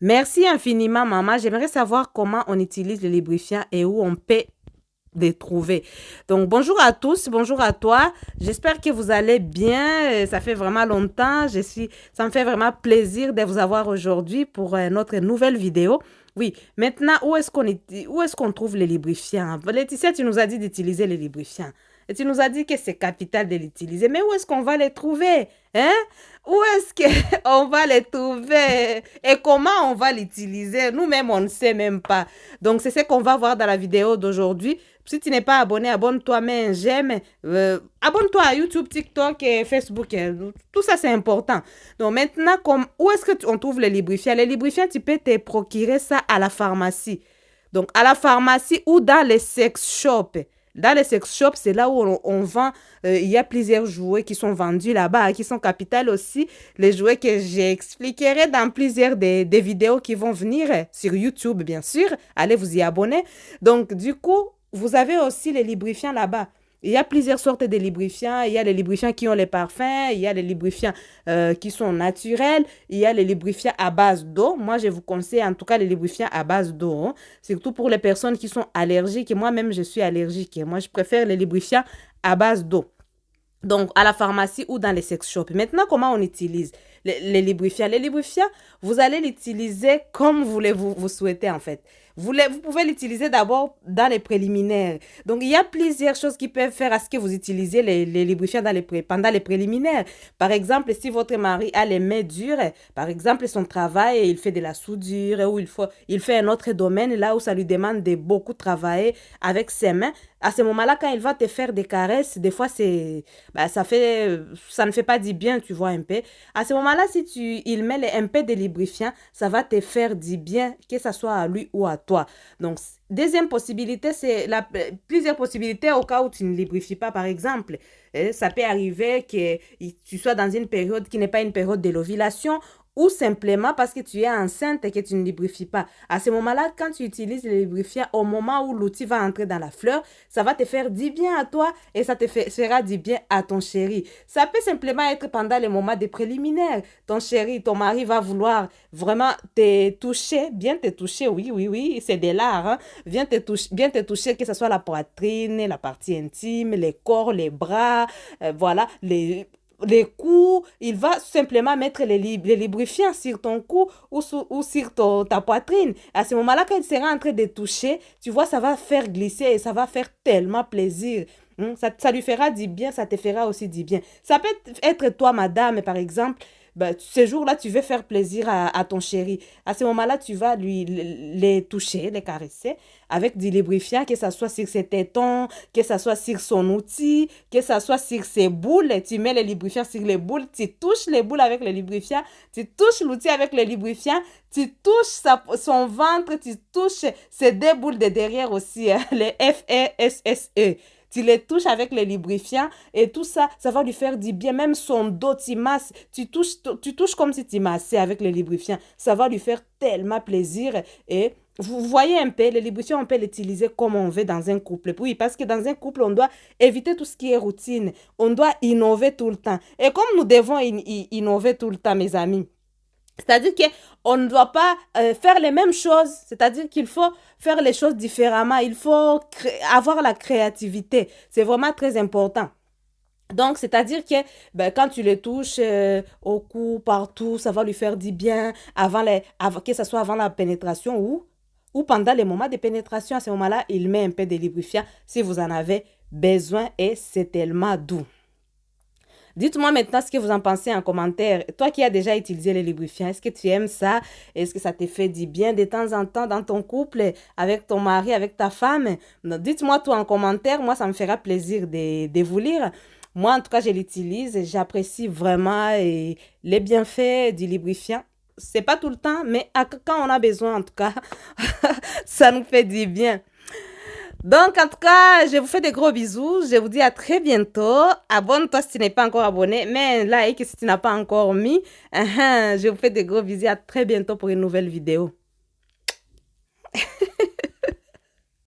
Merci infiniment, maman. J'aimerais savoir comment on utilise le lubrifiant et où on peut les trouver. Donc, bonjour à tous, bonjour à toi. J'espère que vous allez bien. Ça fait vraiment longtemps. Ça me fait vraiment plaisir de vous avoir aujourd'hui pour notre nouvelle vidéo. Oui, maintenant, où est-ce qu'on trouve les lubrifiants? Laetitia, tu nous as dit d'utiliser les lubrifiants. Et tu nous as dit que c'est capital de l'utiliser. Mais où est-ce qu'on va les trouver? Hein? Où est-ce qu'on va les trouver? Et comment on va l'utiliser? Nous-mêmes, on ne sait même pas. Donc, c'est ce qu'on va voir dans la vidéo d'aujourd'hui. Si tu n'es pas abonné, abonne-toi, mets un j'aime. Abonne-toi à YouTube, TikTok et Facebook. Tout ça, c'est important. Donc maintenant, où est-ce qu'on trouve les lubrifiants? Les lubrifiants, tu peux te procurer ça à la pharmacie. Donc à la pharmacie ou dans les sex shops. Dans les sex shops, c'est là où on vend. Il y a plusieurs jouets qui sont vendus là-bas, qui sont capitales aussi. Les jouets que j'expliquerai dans plusieurs des vidéos qui vont venir sur YouTube, bien sûr. Allez vous y abonner. Donc, du coup, vous avez aussi les lubrifiants là-bas. Il y a plusieurs sortes de lubrifiants. Il y a les lubrifiants qui ont les parfums. Il y a les lubrifiants qui sont naturels. Il y a les lubrifiants à base d'eau. Moi, je vous conseille en tout cas les lubrifiants à base d'eau. Hein. Surtout pour les personnes qui sont allergiques. Et moi-même, je suis allergique. Et moi, je préfère les lubrifiants à base d'eau. Donc, à la pharmacie ou dans les sex shops. Maintenant, comment on utilise les lubrifiants? Les lubrifiants, vous allez l'utiliser comme vous souhaitez en fait. Vous pouvez l'utiliser d'abord dans les préliminaires. Donc, il y a plusieurs choses qui peuvent faire à ce que vous utilisez les lubrifiants pendant les préliminaires. Par exemple, si votre mari a les mains dures, par exemple, son travail, il fait de la soudure ou il fait un autre domaine là où ça lui demande de beaucoup travailler avec ses mains. À ce moment-là, quand il va te faire des caresses, des fois, ça ne fait pas du bien, tu vois, un peu. À ce moment-là, si il met un peu de lubrifiant, ça va te faire du bien, que ce soit à lui ou à toi. Donc, deuxième possibilité, plusieurs possibilités au cas où tu ne lubrifies pas, par exemple. Ça peut arriver que tu sois dans une période qui n'est pas une période de l'ovulation ou simplement parce que tu es enceinte et que tu ne lubrifies pas. À ce moment-là, quand tu utilises le lubrifiant, au moment où l'outil va entrer dans la fleur, ça va te faire du bien à toi et ça fera du bien à ton chéri. Ça peut simplement être pendant les moments des préliminaires. Ton chéri, ton mari va vouloir vraiment te toucher, bien te toucher, oui, oui, oui, c'est de l'art, hein? Bien te toucher, que ce soit la poitrine, la partie intime, les corps, les bras, voilà, les coups, il va simplement mettre les lubrifiants sur ton cou ou sur ta poitrine. À ce moment-là, quand il sera en train de toucher, tu vois, ça va faire glisser et ça va faire tellement plaisir. Ça lui fera du bien, ça te fera aussi du bien. Ça peut être toi, madame, par exemple, ce jour-là, tu veux faire plaisir à ton chéri. À ce moment-là, tu vas les toucher, les caresser avec du lubrifiant, que ce soit sur ses tétons, que ce soit sur son outil, que ce soit sur ses boules. Tu mets les lubrifiants sur les boules, tu touches les boules avec le lubrifiant, tu touches l'outil avec le lubrifiant, tu touches son ventre, tu touches ses deux boules de derrière aussi, hein, les FESSE. Tu les touches avec les lubrifiants et tout ça, ça va lui faire du bien. Même son dos, tu masses, tu touches comme si tu massais avec les lubrifiants. Ça va lui faire tellement plaisir. Et vous voyez un peu, les lubrifiants, on peut l'utiliser comme on veut dans un couple. Oui, parce que dans un couple, on doit éviter tout ce qui est routine. On doit innover tout le temps. Et comme nous devons innover tout le temps, mes amis, c'est-à-dire qu'on ne doit pas faire les mêmes choses. C'est-à-dire qu'il faut faire les choses différemment. Il faut avoir la créativité. C'est vraiment très important. Donc, c'est-à-dire que quand tu le touches au cou, partout, ça va lui faire du bien, que ce soit avant la pénétration ou pendant les moments de pénétration. À ce moment-là, il met un peu de lubrifiant si vous en avez besoin et c'est tellement doux. Dites-moi maintenant ce que vous en pensez en commentaire. Toi qui as déjà utilisé les lubrifiants, est-ce que tu aimes ça? Est-ce que ça te fait du bien de temps en temps dans ton couple, avec ton mari, avec ta femme? Dites-moi tout en commentaire. Moi, ça me fera plaisir de vous lire. Moi, en tout cas, je l'utilise et j'apprécie vraiment les bienfaits du lubrifiant. C'est pas tout le temps, mais quand on a besoin, en tout cas, ça nous fait du bien. Donc, en tout cas, je vous fais des gros bisous. Je vous dis à très bientôt. Abonne-toi si tu n'es pas encore abonné. Mais like si tu n'as pas encore mis. Je vous fais des gros bisous. À très bientôt pour une nouvelle vidéo.